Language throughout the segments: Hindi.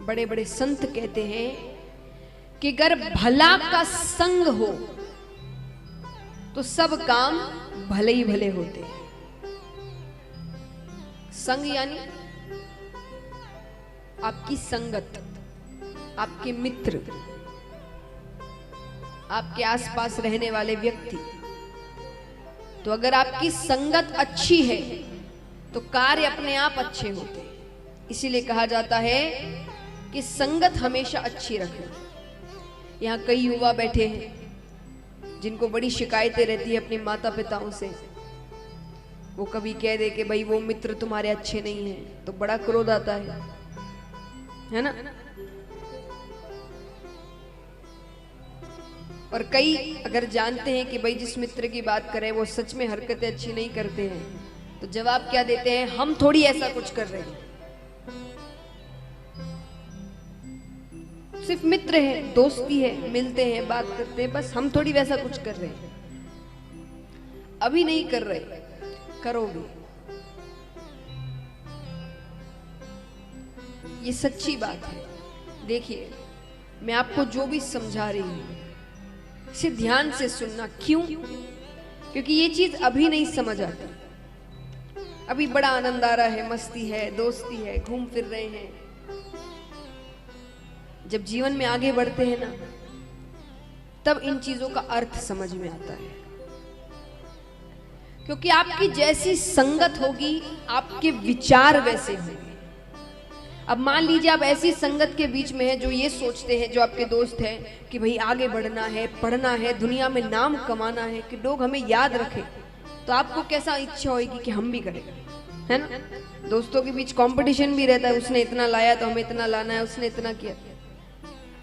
बड़े बड़े संत कहते हैं कि अगर भला का संग हो तो सब काम भले ही भले होते हैं। संग यानी आपकी संगत, आपके मित्र, आपके आसपास रहने वाले व्यक्ति। तो अगर आपकी संगत अच्छी है तो कार्य अपने आप अच्छे होते हैं। इसीलिए कहा जाता है कि संगत हमेशा अच्छी रखें। यहाँ कई युवा बैठे हैं जिनको बड़ी शिकायतें रहती है अपने माता पिताओं से। वो कभी कह दे कि भाई वो मित्र तुम्हारे अच्छे नहीं हैं, तो बड़ा क्रोध आता है ना। और कई अगर जानते हैं कि भाई जिस मित्र की बात करें वो सच में हरकतें अच्छी नहीं करते हैं, तो जवाब क्या देते हैं, हम थोड़ी ऐसा कुछ कर रहे हैं, सिर्फ मित्र है, दोस्ती है, मिलते हैं, बात करते हैं, बस हम थोड़ी वैसा कुछ कर रहे हैं। अभी नहीं कर रहे, करोगे। ये सच्ची बात है। देखिए, मैं आपको जो भी समझा रही हूं इसे ध्यान से सुनना। क्यों? क्योंकि ये चीज अभी नहीं समझ आती। अभी बड़ा आनंद आ रहा है, मस्ती है, दोस्ती है, घूम फिर रहे हैं। जब जीवन में आगे बढ़ते हैं ना, तब इन चीजों का अर्थ समझ में आता है। क्योंकि आपकी जैसी संगत होगी, आपके विचार वैसे होंगे। अब मान लीजिए आप ऐसी संगत के बीच में है जो ये सोचते हैं, जो आपके दोस्त हैं कि भाई आगे बढ़ना है, पढ़ना है, दुनिया में नाम कमाना है, कि लोग हमें याद रखें, तो आपको कैसा इच्छा होगी कि हम भी करें, है ना। दोस्तों के बीच कंपटीशन भी रहता है, उसने इतना लाया तो हमें इतना लाना है, उसने इतना किया।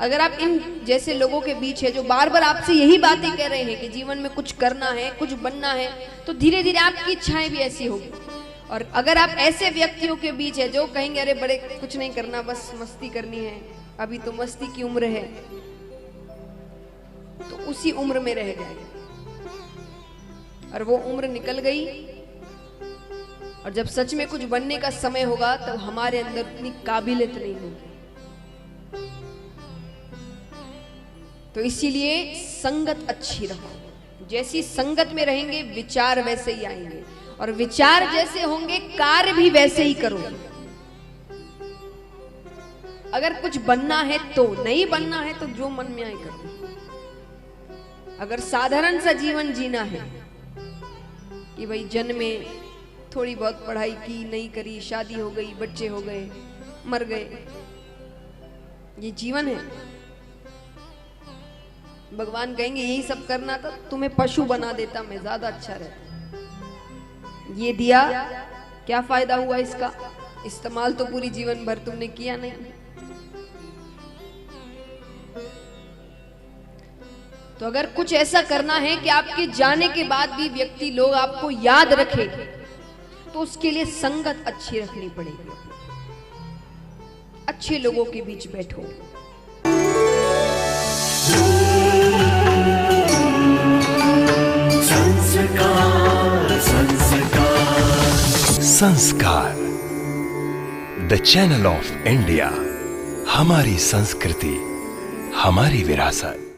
अगर आप इन जैसे लोगों के बीच है जो बार बार आपसे यही बातें कह रहे हैं कि जीवन में कुछ करना है, कुछ बनना है, तो धीरे धीरे आपकी इच्छाएं भी ऐसी होगी। और अगर आप ऐसे व्यक्तियों के बीच है जो कहेंगे अरे बड़े कुछ नहीं करना, बस मस्ती करनी है, अभी तो मस्ती की उम्र है, तो उसी उम्र में रह जाएगा। और वो उम्र निकल गई और जब सच में कुछ बनने का समय होगा तब हमारे अंदर इतनी काबिलियत नहीं होगी। तो इसीलिए संगत अच्छी रखो। जैसी संगत में रहेंगे विचार वैसे ही आएंगे, और विचार जैसे होंगे कार्य भी वैसे ही करोगे। अगर कुछ बनना है तो, नहीं बनना है तो जो मन में आए करो। अगर साधारण सा जीवन जीना है कि भाई जन्मे, थोड़ी बहुत पढ़ाई की, नहीं करी, शादी हो गई, बच्चे हो गए, मर गए, ये जीवन है। भगवान कहेंगे यही सब करना था, तुम्हें पशु बना देता मैं, ज्यादा अच्छा रहता। ये दिया, क्या फायदा हुआ इसका? इस्तेमाल तो पूरी जीवन भर तुमने किया नहीं। तो अगर कुछ ऐसा करना है कि आपके जाने के बाद भी व्यक्ति, लोग आपको याद रखे, तो उसके लिए संगत अच्छी रखनी पड़ेगी। अच्छे लोगों के बीच बैठो। संस्कार, द चैनल ऑफ इंडिया। हमारी संस्कृति, हमारी विरासत।